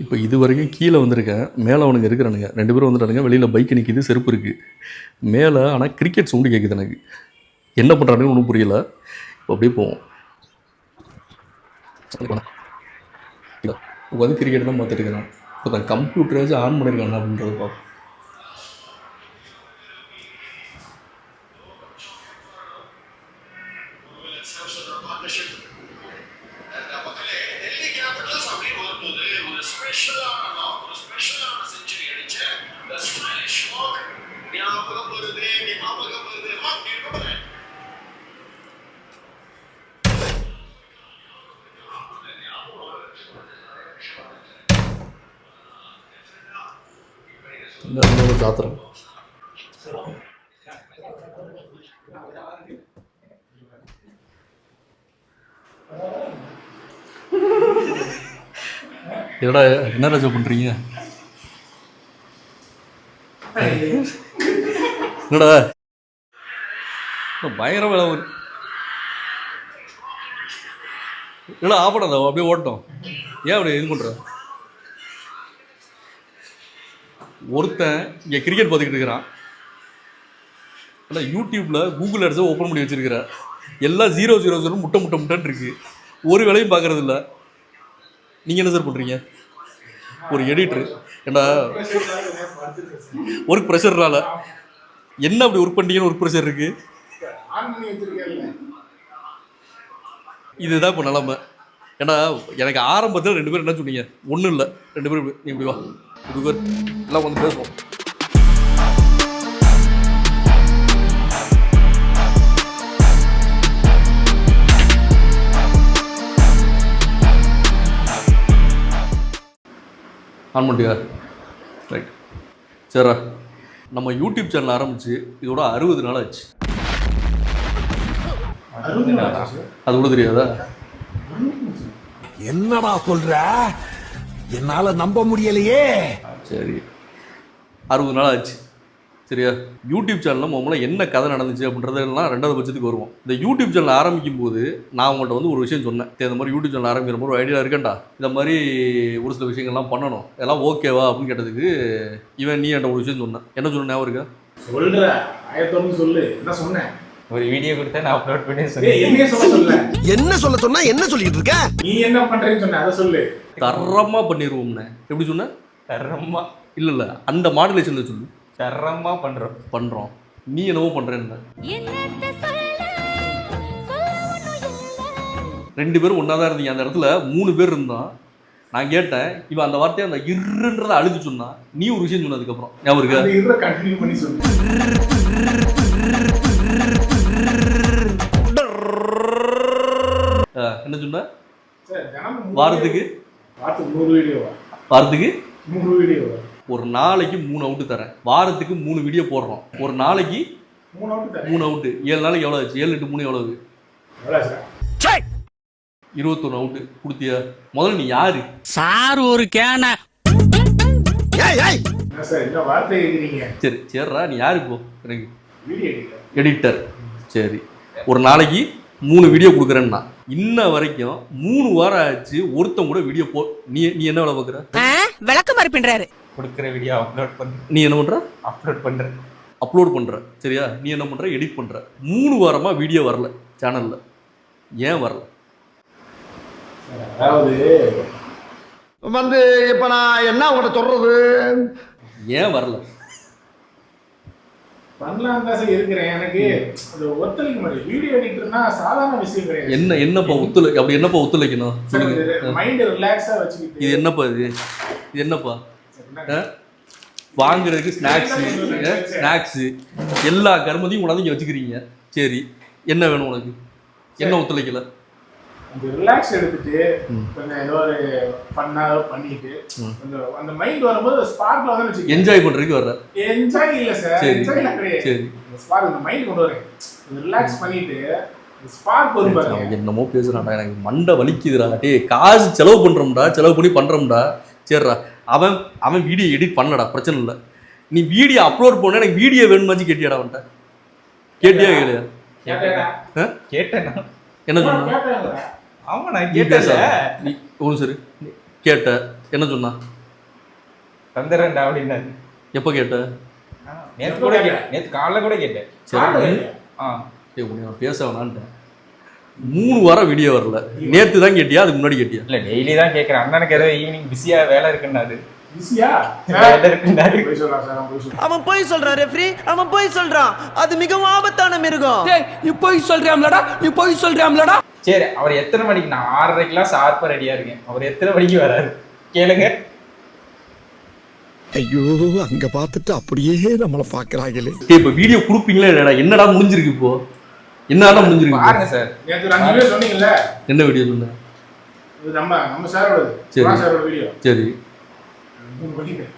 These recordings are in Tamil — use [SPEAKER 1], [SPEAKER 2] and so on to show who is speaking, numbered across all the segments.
[SPEAKER 1] இப்போ இது வரைக்கும் கீழே வந்திருக்கேன். மேலே அவனுங்க இருக்கிறானுங்க 2 பேரும் வந்துட்டானுங்க. வெளியில் பைக் நிற்கிது, செருப்பு இருக்குது மேலே. ஆனால் கிரிக்கெட் சவுண்டு கேட்குது எனக்கு. என்ன பண்ணுறானுன்னு ஒன்றும் புரியல. இப்போ அப்படியே போவோம். உட்காந்து கிரிக்கெட் தான் பார்த்துட்டு இருக்கிறான். இப்போ தான் கம்ப்யூட்டராச்சும் ஆன் பண்ணியிருக்காங்க அப்படின்றது பார்ப்போம். ஜாத்திரம் என்னடா என்ன ராஜா பண்றீங்க? என்னடா பயங்கர வேலை என்னடா ஆஃப் பண்ணாத அப்படியே ஓட்டணும். ஏன் அப்படி இது பண்ற? ஒருத்தன் இங்கே கிரிக்கெட் பார்த்துக்கிட்டு இருக்கிறான். ஆனால் யூடியூப்பில் கூகுள் ஆட்ஸை ஓப்பன் பண்ணி வச்சுருக்கிற எல்லாம் 000 முட்டைன்னு இருக்குது. ஒரு வேலையும் பார்க்குறது இல்லை. நீங்கள் என்ன சார் பண்ணுறீங்க? ஒரு எடிட்ரு ஏண்டா ஒர்க் ப்ரெஷர்னால என்ன அப்படி ஒர்க் பண்ணிட்டீங்கன்னு ஒர்க் ப்ரெஷர் இருக்குது. இதுதான் இப்போ நிலமை. ஏன்னா எனக்கு ஆரம்பத்தில் 2 பேரும் என்ன சொன்னீங்க? ஒன்றும் இல்லை, 2 பேரும் நீ இப்படி வா, இது எல்லாம் வந்து பேசுவோம். ஆன் பண்ணிட்டியா? ரைட். சரிடா, நம்ம யூடியூப் சேனல் ஆரம்பிச்சு இதோட 60 நாள் ஆச்சு. அது கூட தெரியாதா?
[SPEAKER 2] என்னடா சொல்ற? என்னால நம்ப முடியலையே.
[SPEAKER 1] சரி, 60 நாள் ஆச்சு. சரியா? யூடியூப் சேனலில் முதல்ல என்ன கதை நடந்துச்சு அப்படின்றதெல்லாம் 2வது பட்சத்துக்கு வருவோம். இந்த யூடியூப் சேனல் ஆரம்பிக்கும் போது நான் உங்கள்கிட்ட வந்து ஒரு விஷயம் சொன்னேன். இந்த மாதிரி யூடியூப் சேனல் ஆரம்பிக்கிற மாதிரி ஒரு ஐடியா இருக்கேன்டா, இந்த மாதிரி ஒரு சில விஷயங்கள்லாம் பண்ணணும், இதெல்லாம் ஓகேவா அப்படின்னு கேட்டதுக்கு இவன் நீ என்கிட்ட ஒரு விஷயம் சொன்னேன். என்ன சொன்ன ஞாபகம் இருக்கா?
[SPEAKER 3] சொல்ற ஆயத்தோன்னு சொல்லு. என்ன சொன்னேன்?
[SPEAKER 4] ஒரு வீடியோ கொடுத்தா நான் அப்லோட் பண்ணி சொன்னேன்.
[SPEAKER 2] என்ன சொல்ல சொன்னா என்ன சொல்லிட்டு இருக்க?
[SPEAKER 3] நீ என்ன பண்றேன்னு சொன்ன, அதை சொல்லு.
[SPEAKER 1] தரமா பண்ணிடுவோம்னே. எப்படி சொன்ன?
[SPEAKER 4] தரமா
[SPEAKER 1] இல்ல அந்த மாடுலேஷன்ல சொல்லு.
[SPEAKER 4] தரமா பண்றோம்.
[SPEAKER 1] நீ என்னவோ பண்றேன்னு 2 பேரும் ஒன்னா தான் இருந்தீங்க. அந்த இடத்துல 3 பேர் இருந்தான். நான் கேட்டேன், இவன் அந்த வார்த்தையை அந்த இருன்றதை அழுது சொன்னா, நீ ஒரு விஷயம் சொன்னதுக்கு அப்புறம் ஞாபகம் இருக்கா?
[SPEAKER 3] கண்டினியூ பண்ணி சொல்லு.
[SPEAKER 1] என்ன சொன்ன? வாரத்துக்கு
[SPEAKER 3] 3 வீடியோ,
[SPEAKER 1] ஒரு நாளைக்கு 3 அவுட்டு தரேன். வாரத்துக்கு 3 வீடியோ போடுறோம். ஒரு நாளைக்கு 3 அவுட்டு. 7 நாளைக்கு எவ்வளோ ஆச்சு? 7 × 3 எவ்வளவு? 21 அவுட்டு கொடுத்தியா? முதல்ல நீ யாரு
[SPEAKER 5] சார்? ஒரு கேன.
[SPEAKER 1] சரி சரிடா, நீ யாரு இப்போ? எனக்கு எடிட்டர். சரி, ஒரு நாளைக்கு 3 வீடியோ கொடுக்குறேன்னா இன்ன வரைக்கும் 3 வாரம் ஆச்சு, ஒருத்தன் கூட வீடியோ நீ என்ன வேலை பார்க்குற?
[SPEAKER 5] விளக்க மாதிரி பண்றாரு.
[SPEAKER 4] கொடுக்குற வீடியோ அப்லோட் பண்ண.
[SPEAKER 1] நீ என்ன பண்ற?
[SPEAKER 4] அப்லோட்
[SPEAKER 1] பண்ற. சரியா? நீ என்ன பண்ற? எடிட் பண்ற. 3 வாரமா வீடியோ வரல சேனல்ல. ஏன் வரல?
[SPEAKER 3] அதாவது
[SPEAKER 2] வந்து இப்ப நான் என்ன உங்கள்கிட்ட சொல்றது?
[SPEAKER 1] ஏன் வரல?
[SPEAKER 3] பண்ணலாம் தான் இருக்கிறேன். எனக்கு அது ஒத்துழைக்க மாதிரி. வீடியோ எடிட்டர்னா சாதாரண விஷயம் கிடையாது.
[SPEAKER 1] என்னப்பா அப்படி என்னப்பா ஒத்துழைக்கணும் சொல்லுங்க.
[SPEAKER 3] மைண்ட் ரிலாக்ஸா வச்சுக்கிட்டு.
[SPEAKER 1] இது என்னப்பா வாங்குறதுக்கு ஸ்நாக்ஸ் எல்லா கருமத்தையும் உணர்ந்து இங்கே வச்சுக்கிறீங்க. சரி, என்ன வேணும் உனக்கு? என்ன ஒத்துழைக்கல?
[SPEAKER 3] அந்த ரிலாக்ஸ் எடுத்துட்டு கொஞ்சம் ஏதோ ஒரு பண்ணா பண்ணிட்டு அந்த மைண்ட் வரும்போது ஸ்பார்க்ல வந்து வச்சுக்க.
[SPEAKER 1] என்ஜாய் பண்றதுக்கு வர்ற? என்ஜாய்
[SPEAKER 3] இல்ல சார், என்ஜாய் இல்ல கிடையாது.
[SPEAKER 1] சரி,
[SPEAKER 3] ஸ்பார்க் அந்த மைண்ட் கொண்டு வரேன். ரிலாக்ஸ் பண்ணிட்டு ஸ்பார்க் வரும் பாருங்க.
[SPEAKER 1] என்னமோ பேசுறான்டா, எனக்கு மண்டை வலிக்குதுடா. டேய், காசு செலவு பண்ணி பண்றோம்டா. சரிடா, அவன் வீடியோ எடிட் பண்ணடா, பிரச்சனை இல்லை. நீ வீடியோ அப்லோட் பண்ண எனக்கு வீடியோ வேணுமாச்சு கேட்டியாடா? அவன்கிட்ட கேட்டியா?
[SPEAKER 4] கேட்டேன்.
[SPEAKER 1] என்ன சொன்ன?
[SPEAKER 4] ஆமா, நான் கேட்டேன்.
[SPEAKER 1] சரி கேட்ட என்ன சொன்னா?
[SPEAKER 4] தந்துடுறேன்டா அப்படின்னாரு.
[SPEAKER 1] எப்போ கேட்ட?
[SPEAKER 4] நேற்று கூட கேட்டேன், நேற்று காலைல கூட கேட்டேன்.
[SPEAKER 1] சரி நான் பேச வேணான்ட்டேன். 3 வாரம் வீடியோ வரல. நேற்று தான் கேட்டியா அதுக்கு முன்னாடி கேட்டியா?
[SPEAKER 4] இல்லை டெய்லி தான் கேட்குறேன். அண்ணனுக்கு ஏதோ ஈவினிங் பிஸியாக வேலை இருக்குன்னாரு.
[SPEAKER 3] ஈஸியா
[SPEAKER 4] வேலை இருக்குன்னாரு.
[SPEAKER 3] போய் சொல்லலாம் சார், போய் சொல்லலாம்.
[SPEAKER 6] அவன் போய் சொல்றான் ரெஃப்ரி, அவன் போய் சொல்றான். அது மிகவும் ஆபத்தான மிருகம்.
[SPEAKER 5] நீ போய் சொல்றியாம்லடா, நீ போய் சொல்றியாம்லடா.
[SPEAKER 4] சரி, அவர் எத்தனை மணிக்கு? நான் 6:30க்கெல்லாம் ஷார்ப்பாக ரெடியாக இருக்கேன். அவர் எத்தனை மணிக்கு வராரு கேளுங்க.
[SPEAKER 2] ஐயோ அங்க பார்த்துட்டு அப்படியே நம்மளை பாக்குறாங்களே.
[SPEAKER 1] இப்போ வீடியோ கொடுப்பீங்களா இல்லடா? என்னடா முடிஞ்சிருக்கு இப்போ? என்னடா முடிஞ்சிருக்கு
[SPEAKER 4] பாருங்க சார்.
[SPEAKER 3] நேற்று 2 வீடியோ சொன்னீங்கல்ல,
[SPEAKER 1] என்ன வீடியோ சொன்ன?
[SPEAKER 3] இது நம்ம சாரோடது.
[SPEAKER 1] சரி.
[SPEAKER 3] சாரோட வீடியோ.
[SPEAKER 1] சரி,
[SPEAKER 3] 3 பண்ணிட்டேன்.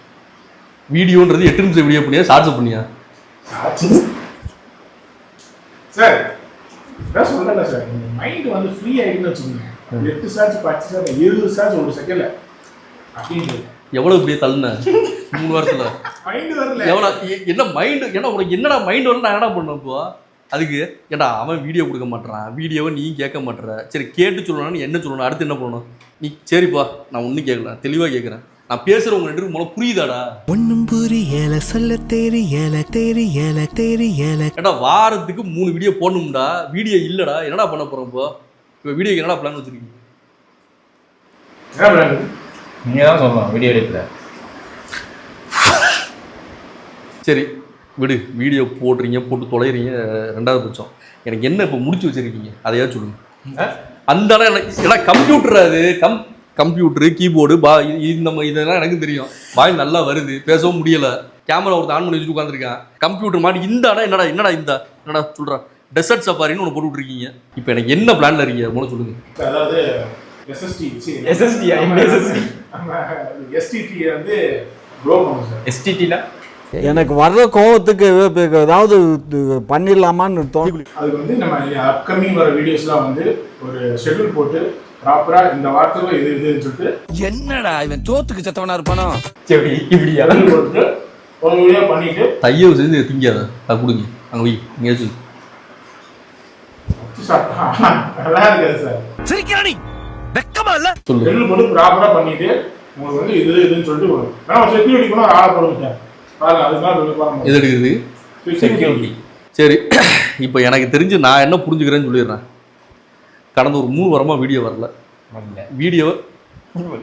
[SPEAKER 1] வீடியோன்றது 8 நிமிஷம் வீடியோ பண்ணியா ஷார்ட்ஸ் பண்ணியா?
[SPEAKER 3] சார் அதான் சொல்லல சார், மைண்ட் வந்து ஃப்ரீ ஆகிடுன்னு வச்சுக்கோங்க. 8 ஷாட்ஸ் 10 ஷாட்ஸ் 20 ஷாட்ஸ் ஒரு செகண்ட்ல அப்படின்னு
[SPEAKER 1] எவ்வளவு இப்படியே தள்ளுன 3 வாரத்துல?
[SPEAKER 3] மைண்ட் வரல.
[SPEAKER 1] எவ்வளவு என்ன மைண்ட்? ஏன்னா உனக்கு என்னடா மைண்ட் வரல? நான் என்னடா பண்ணேன் இப்போ? அதுக்கு ஏன்டா அவன் வீடியோ கொடுக்க மாட்டேறான், வீடியோவை நீ கேட்க மாட்டேற. சரி கேட்டு சொல்லணும்னு என்ன சொல்லணும்? அடுத்து என்ன பண்ணணும் நீ? சரிப்பா நான் ஒன்றும் கேட்கல, தெளிவாக கேட்குறேன். நான் பேசுகிறவங்க 2 பேருக்கு முதல்ல புரியுதாடா?
[SPEAKER 6] ஒன்னும் புரியல சொல்ல தெரியல தெரியல தெரியல.
[SPEAKER 1] ஏடா வாரத்துக்கு 3 வீடியோ போடணும்டா, வீடியோ இல்லைடா, என்னடா பண்ண போகிறோம் இப்போ வீடியோக்கு என்னடா பிளான் வச்சுருக்கீங்க?
[SPEAKER 3] என்ன பிளான்?
[SPEAKER 4] நீங்கள் தான் சொல்லணும் வீடியோ எடுக்கல.
[SPEAKER 1] சரி விடு, வீடியோ போடுறீங்க, போட்டு தொலைகிறீங்க, 2வது பட்சம். எனக்கு என்ன இப்போ முடிச்சு வச்சுருக்கீங்க அதையாவது சொல்லுங்க. அந்த எனக்கு ஏன்னா கம்ப்யூட்டர், அது கம்ப்யூட்டரு கீபோர்டு இதெல்லாம் எனக்கு தெரியும். வாய் நல்லா வருது, பேசவும் முடியலை. கேமரா ஒருத்தர் ஆன் பண்ணி வச்சுட்டு உட்காந்துருக்கேன். கம்ப்யூட்டர் மாதிரி இந்த என்னடா சொல்கிறேன் டெசர்ட் சஃபாரின்னு ஒன்று போட்டு விட்ருக்கீங்க. இப்போ எனக்கு என்ன பிளான்ல இருக்கீங்க முதல்ல சொல்லுங்க.
[SPEAKER 3] அதாவது SST வந்து ப்ரோ பண்ணுங்க சார்.
[SPEAKER 4] STTல
[SPEAKER 7] எனக்கு வர்ற கோவத்துக்கு ஏதாவது பண்ணிடலாமான்னு தோணி.
[SPEAKER 3] அதுக்கு வந்து நம்ம அப்கமிங் வர வீடியோஸ்லாம் வந்து ஒரு ஷெட்யூல் போட்டு ப்ராப்பரா இந்த வாரத்துல இதுன்னு சொல்லிட்டு
[SPEAKER 5] என்னடா இவன் தோத்துக்கு செத்தவனா இருப்பானோ?
[SPEAKER 4] சரி இப்படி
[SPEAKER 3] ஷெட்யூல் போட்டு ஒரு வீடியோ பண்ணிட்டு
[SPEAKER 1] தையவு செஞ்சு திங்காத, அது கொடுங்க அங்கே போய் எங்கேயாச்சும்.
[SPEAKER 3] நல்லா இருக்காது சார்.
[SPEAKER 5] சிரிக்கிறானி வெக்கமா இல்ல?
[SPEAKER 1] சொல்லு.
[SPEAKER 3] ஷெட்யூல் போட்டு ப்ராப்பரா பண்ணிட்டு உங்களுக்கு வந்து இதுன்னு சொல்லிட்டு வரும். வேணா ஒரு செக்யூரிட்டி கூட ஒரு ஆளை போடுங்க பாருங்க. அது மாதிரி
[SPEAKER 1] எது எடுக்குது?
[SPEAKER 3] செக்யூரிட்டி.
[SPEAKER 1] சரி இப்போ எனக்கு தெரிஞ்சு நான் என்ன புரிஞ்சுக்கிறேன்னு சொல்லிடுறேன். கடந்த ஒரு 3 வாரமாக வீடியோ வரல. வீடியோ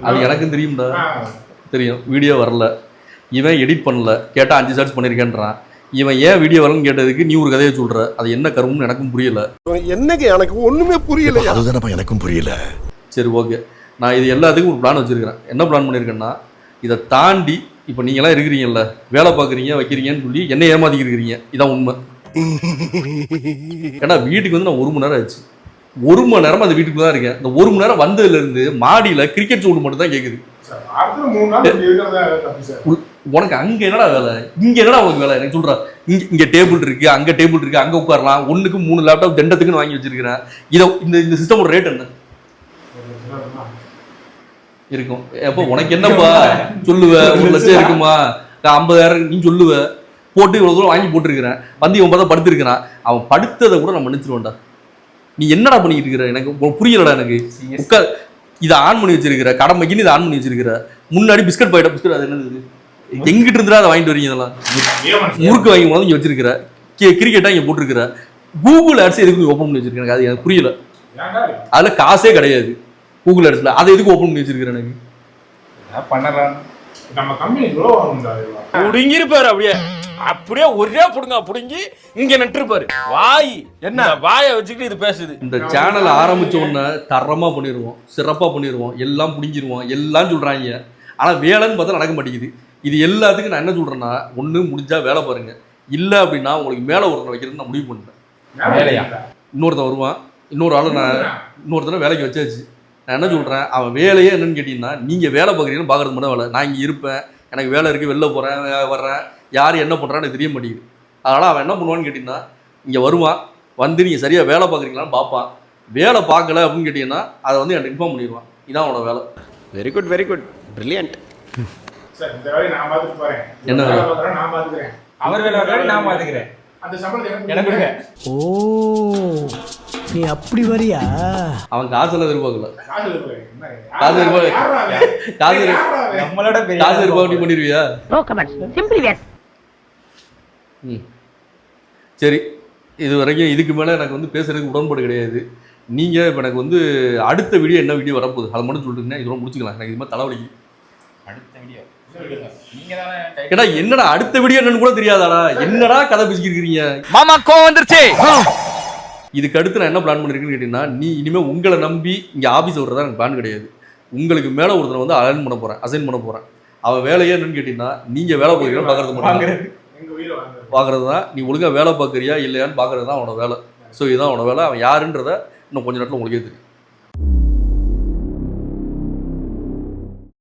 [SPEAKER 1] அது எனக்கும் தெரியும்டா, தெரியும். வீடியோ வரல, இவன் எடிட் பண்ணல, கேட்டால் 5 ஷார்ட்ஸ் பண்ணியிருக்கேன்றான். இவன் ஏன் வீடியோ வரலன்னு கேட்டதுக்கு நீ ஒரு கதையை சொல்கிற. அது என்ன கரும்னு எனக்கும் புரியல.
[SPEAKER 2] என்னங்க எனக்கு ஒண்ணுமே புரியல. அதுதானப்பா எனக்கும் புரியல.
[SPEAKER 1] சரி ஓகே, நான் இது எல்லாத்துக்கும் ஒரு பிளான் வச்சுருக்கிறேன். என்ன பிளான் பண்ணியிருக்கேன்னா, இதை தாண்டி இப்போ நீங்களாம் இருக்கிறீங்கல்ல, வேலை பார்க்குறீங்க வைக்கிறீங்கன்னு சொல்லி என்ன ஏமாத்திக்கிட்டு இருக்கிறீங்க. இதான் உண்மை. ஏன்னா வீட்டுக்கு வந்து நான் 1 மணி நேரம் ஆச்சு. 1 மணி நேரம் அந்த வீட்டுக்கு தான் இருக்கேன். இந்த 1 மணி நேரம் வந்ததுலேருந்து மாடியில் கிரிக்கெட் சவுண்டு மட்டும் தான் கேட்குது. உனக்கு அங்கே என்னடா வேலை, இங்கே என்னடா உனக்கு வேலை? எனக்கு சொல்கிறா, இங்கே டேபிள் இருக்குது, அங்கே டேபிள் இருக்குது, அங்கே உட்காரலாம். 1க்கு 3 லேப்டாப் தண்டத்துக்குன்னு வாங்கி வச்சிருக்கிறேன். இந்த சிஸ்டமோட ரேட் என்ன இருக்கும்? எப்போ உனக்கு என்னப்பா சொல்லுவ? 1 லட்சம் இருக்குமா, 50,000 நீ சொல்லுவ. போட்டு இவ்வளோ தூரம் வாங்கி போட்டிருக்கிறேன். வந்து இவன் பார்த்தா படுத்திருக்கிறான். அவன் படுத்ததை கூட நான் மன்னிச்சிருவேன்டா. நீ என்னடா பண்ணிக்கிட்டு இருக்கிற? எனக்கு புரியலடா. எனக்கு உட்கார், இதை ஆன் பண்ணி வச்சிருக்கிற, கடமைக்குன்னு இதை ஆன் பண்ணி வச்சிருக்கிற. முன்னாடி பிஸ்கட் பாயிட்ட பிஸ்கட், அது என்னது? எங்கிட்ட இருந்தா அதை வாங்கிட்டு வரீங்க? இதெல்லாம் முறுக்கு வாங்கி போது இங்கே வச்சிருக்கிற. கிரிக்கெட்டாக இங்கே போட்டிருக்கிற. கூகுள் ஆட்ஸ் எதுக்கு ஓப்பன் பண்ணி வச்சிருக்கேன்? அது எனக்கு புரியல. அதில் காசே கிடையாது கூகுள் ஆட்ஸ்ல. அதை எதுக்கு ஓப்பன் பண்ணி வச்சிருக்கிறேன்? எனக்கு
[SPEAKER 4] பண்ணலாம்.
[SPEAKER 3] நம்ம கம்பெனி க்ரோ ஆகும்டா.
[SPEAKER 8] புடுங்கிருப்பாரு, அப்படியே ஒரே புடுங்க புடுங்கி இங்க நட்டுருப்பாரு. வாய் என்ன வாயை வச்சுக்கிட்டு இது பேசுது.
[SPEAKER 1] இந்த சேனல் ஆரம்பிச்ச உடனே தரமா பண்ணிடுவோம், சிறப்பா பண்ணிடுவோம், எல்லாம் புடிங்கிடுவோம், எல்லாம் சொல்றாங்க. ஆனா வேலைன்னு பார்த்தா நடக்க மாட்டேங்குது. இது எல்லாத்துக்கும் நான் என்ன சொல்றேன்னா, ஒண்ணு முடிஞ்சா வேலை பாருங்க, இல்ல அப்படின்னா உங்களுக்கு மேல ஒருத்தனை வைக்கிறதுன்னு நான் முடிவு பண்ணிட்டேன்.
[SPEAKER 4] வேலையா?
[SPEAKER 1] இன்னொருத்தன் வருவான், இன்னொரு ஆளு நான் இன்னொருத்தனை வேலைக்கு வச்சாச்சு. நான் என்ன சொல்றேன், அவன் வேலையே என்னன்னு கேட்டீங்கன்னா, நீங்க வேலை பார்க்குறீங்கன்னு பார்க்கறது மட்டும் வேலை. நான் இங்க இருப்பேன், எனக்கு வேலை இருக்கு, வெளில போறேன் வர்றேன், யார் என்ன பண்ணுறான்னு தெரிய மாட்டேங்குது. அதனால் அவன் என்ன பண்ணுவான்னு கேட்டிங்கன்னா, இங்கே வருவான், வந்து நீங்கள் சரியாக வேலை பார்க்குறீங்களான்னு பார்ப்பான். வேலை பார்க்கல அப்படின்னு கேட்டிங்கன்னா அதை வந்து என்கிட்ட இன்ஃபார்ம் பண்ணிடுவான். இதான் அவனோட வேலை.
[SPEAKER 2] Very good brilliant.
[SPEAKER 3] சார் இந்த வேலையை நான் பார்த்துட்டு போறேன்.
[SPEAKER 1] என்ன வேலை?
[SPEAKER 3] நான் பார்த்துக்கிறேன்.
[SPEAKER 4] அவர் வேலை நான் பார்த்துக்கிறேன்.
[SPEAKER 3] அந்த சம்பளத்தை
[SPEAKER 4] எனக்கு கொடுங்க.
[SPEAKER 6] ஓ நீ அப்படி வரியா?
[SPEAKER 1] அவன் காசெல்லாம் எதிர்பார்க்கல.
[SPEAKER 3] காசு
[SPEAKER 1] காசு
[SPEAKER 4] நம்மளோட பெரிய
[SPEAKER 1] காசு இருப்பா நீ பண்ணிடுவியா? ம் சரி, இது வரைக்கும் இதுக்கு மேலே எனக்கு வந்து பேசுறதுக்கு உடன்பாடு கிடையாது. நீங்கள் இப்போ எனக்கு வந்து அடுத்த வீடியோ என்ன வீடியோ வரப்போகுது அதை மட்டும் சொல்லிட்டுங்கன்னா இதோட முடிச்சுக்கலாம். எனக்கு இது மாதிரி தலைவலிக்கு.
[SPEAKER 4] அடுத்த வீடியோ நீங்க தானே
[SPEAKER 1] ஏடா என்னடா அடுத்த வீடியோ என்னன்னு கூட தெரியாதாடா? என்னடா கதை பேசிக்கிறீங்க?
[SPEAKER 5] மாமா கோவம் வந்துருச்சு.
[SPEAKER 1] இதுக்கு அடுத்து நான் என்ன பிளான் பண்ணிருக்கேன்னு கேட்டீங்கன்னா, நீ இனிமேல் உங்களை நம்பி இங்கே ஆஃபீஸ் வர்றதா எனக்கு பிளான் கிடையாது. உங்களுக்கு மேலே ஒருத்தனை வந்து அசைன் பண்ண போகிறேன். அவன் வேலையே என்னன்னு கேட்டிங்கன்னா, நீங்கள் வேலை பார்க்குறீங்க பார்க்குறது மட்டும்
[SPEAKER 3] எங்க உயிரை வாங்குறது.
[SPEAKER 1] பார்க்குறது தான். நீ ஒழுங்காக வேலை பார்க்குறியா இல்லையான்னு பார்க்குறது தான் அவனோட வேலை. ஸோ இதுதான் அவனோட வேலை. அவன் யாருன்றதை இன்னும் கொஞ்சம் நேரத்தில் உங்களுக்கே தெரியும்.